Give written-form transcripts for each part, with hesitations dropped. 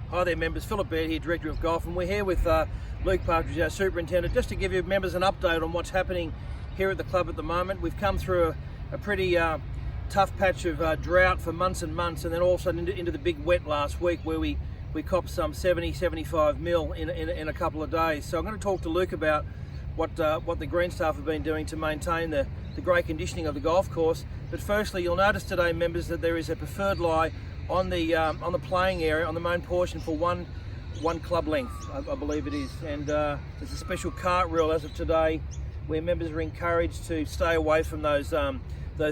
Hi there members, Philip Baird here, Director of Golf, and we're here with Luke Partridge, our Superintendent, just to give you members an update on what's happening here at the club at the moment. We've come through a pretty tough patch of drought for months and months, and then also into the big wet last week where we copped some 70-75 mil in a couple of days. So I'm going to talk to Luke about what the green staff have been doing to maintain the great conditioning of the golf course. But firstly, you'll notice today, members, that there is a preferred lie on the playing area, on the main portion, for one club length, I believe it is. And there's a special cart rule as of today where members are encouraged to stay away from those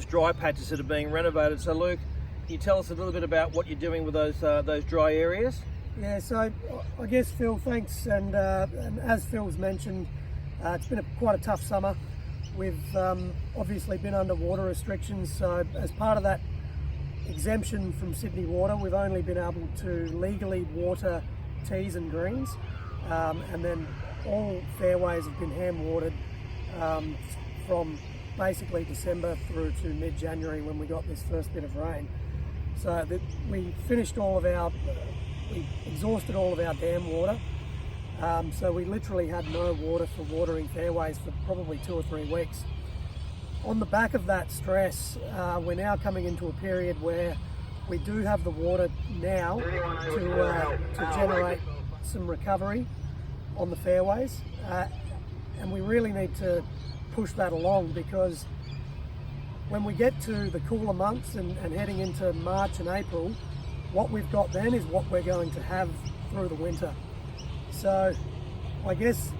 dry patches that are being renovated. So Luke, can you tell us a little bit about what you're doing with those dry areas? Yeah, so I guess Phil, thanks, and as Phil's mentioned, it's been quite a tough summer. We've obviously been under water restrictions, so as part of that exemption from Sydney Water, we've only been able to legally water tees and greens, and then all fairways have been hand watered from basically December through to mid-January when we got this first bit of rain. So we exhausted all of our dam water, so we literally had no water for watering fairways for probably 2 or 3 weeks. On the back of that stress, we're now coming into a period where we do have the water now to generate some recovery on the fairways, and we really need to push that along, because when we get to the cooler months and heading into March and April, what we've got then is what we're going to have through the winter. So I guess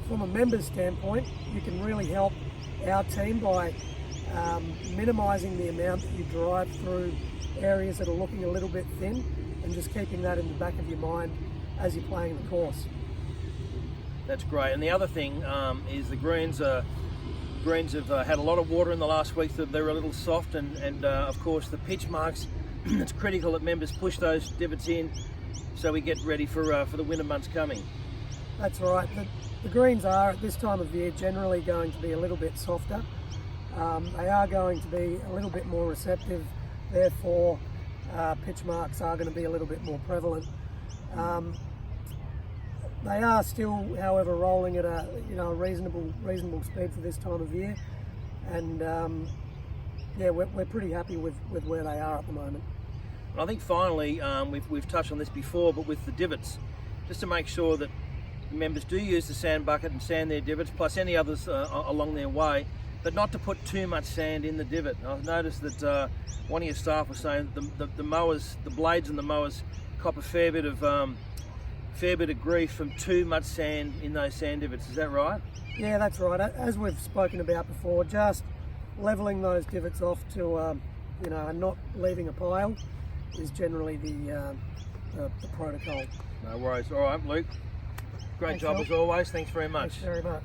from a member's standpoint, you can really help our team by minimising the amount that you drive through areas that are looking a little bit thin, and just keeping that in the back of your mind as you're playing the course. That's great. And the other thing is the greens have had a lot of water in the last week, so they're a little soft, and of course the pitch marks, it's critical that members push those divots in so we get ready for the winter months coming. That's right. The greens are at this time of year generally going to be a little bit softer. They are going to be a little bit more receptive, therefore pitch marks are going to be a little bit more prevalent. They are still, however, rolling at a reasonable speed for this time of year, and yeah, we're pretty happy with where they are at the moment. And I think finally, we've touched on this before, but with the divots, just to make sure that members do use the sand bucket and sand their divots, plus any others along their way, but not to put too much sand in the divot. I've noticed that one of your staff was saying that the blades and the mowers cop a fair bit of grief from too much sand in those sand divots. Is that right? Yeah, that's right. As we've spoken about before, just levelling those divots off to and not leaving a pile is generally the protocol. No worries. All right, Luke. Great job as always. Thanks very much. Thanks very much.